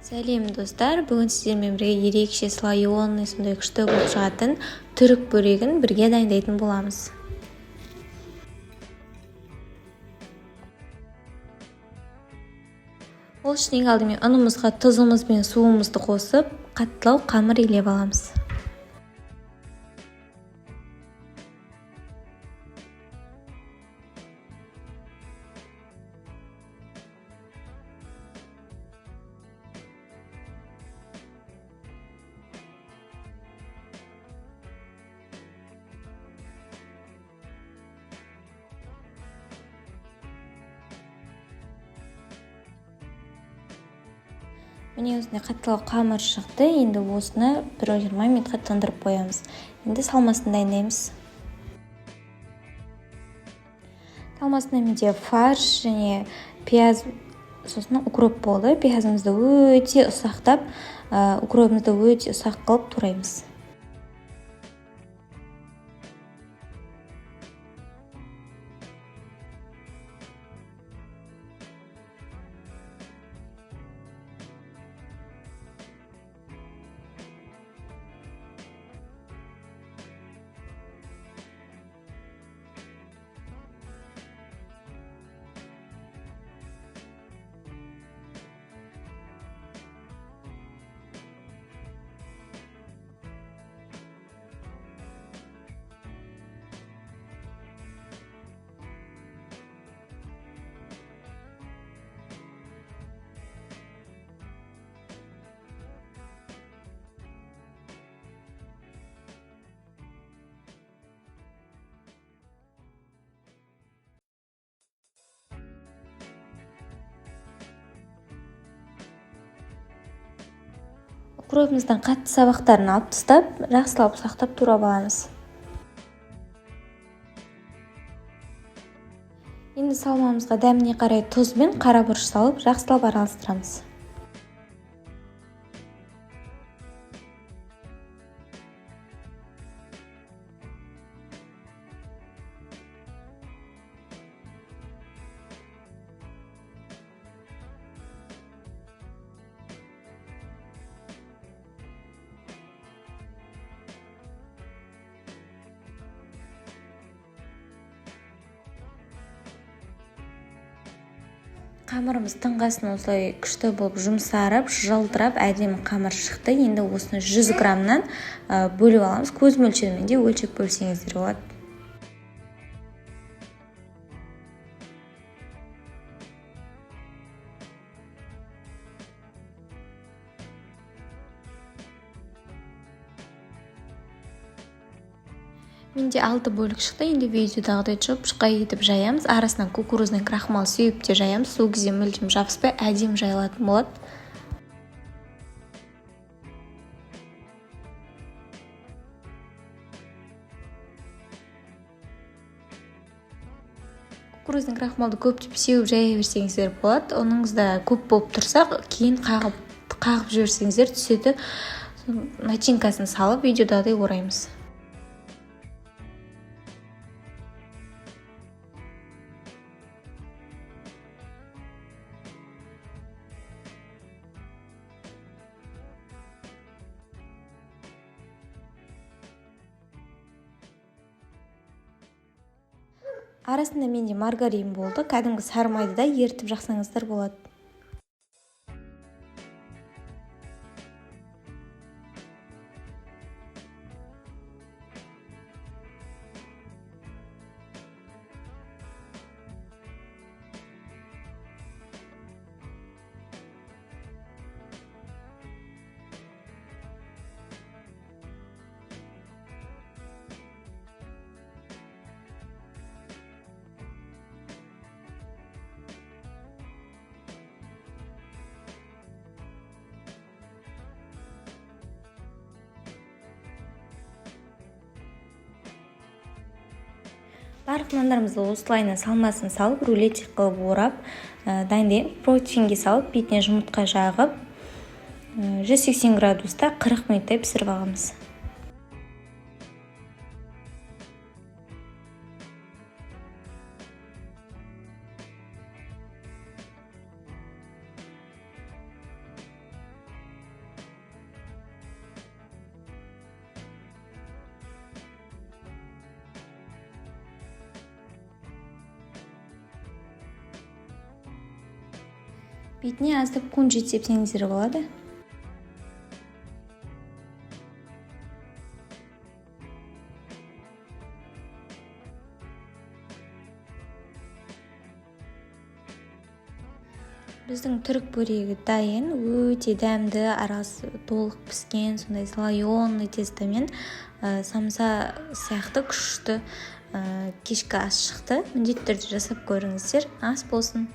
Сәлем достар, бүгін сіздермен бірге ерекше слоеный, сондай күшті болып шығатын түрік бөрегін бірге дайындайтын боламыз. Ол үшін ең алдымен ұнымызға тұзымыз бен суымызды қосып, қаттылау қамыр илеп аламыз. Міне осындай қаттылау қамыр шықты. Енді осыны 1-20 минутқа тындырып қоямыз. Енді салмасын дайындаймыз. Салмасына менде фарш және пияз, сосын укроп болды. Пиязымызды өте ұсақтап, укропымызды өте ұсақ қылып тураймыз. Укропымыздан қатты сабақтарын алып тастап, жақсылап сақтап турап аламыз. Енді салмамызға дәміне қарай тұз бен қара бұрыш салып, жақсылап араластырамыз. Қамырымыз тыңғасын осылай күшті болып жұмсарып, жылтырап, әдемі қамыр шықты. Енді осыны 100 граммнан бөліп аламыз. Көз мөлшерімен де өлшеп бөлсеңіздер болады. Менде 6 бөлік шықты. Енді видеодағыдай шоп-шұқа етіп жаямыз. Арасынан кукурузный крахмал сүйіп те жаямыз. Сол кезде мүлдем жабыспай әдемі жайылатын болады. Кукурузный крахмалды көптеп сеуіп жая берсеңіздер болады. Оныңызда көп болып тұрса, кейін қағып жіберсеңіздер түседі. Начинкасын салып видеодағыдай ораймыз. Арасында менде маргарин болды. Кәдімгі сары майды да ертіп жақсаңыздар болады. Барлық нандарымызды осылайынан салмасын салып, рулетик қылып орап, дайындаймыз. Противенге салып, бетіне жұмыртқа жағып, 180 градуста 40 минуттай пісіріп аламыз. бетіне аздап кунжут сепсеңіздер болады. Біздің түрік бөрегі дайын, өте дәмді, арасы толық піскен, сондай слоеный тестомен самса сияқты күшті кешкі ас шықты. Міндетті түрде жасап көріңіздер. Ас болсын.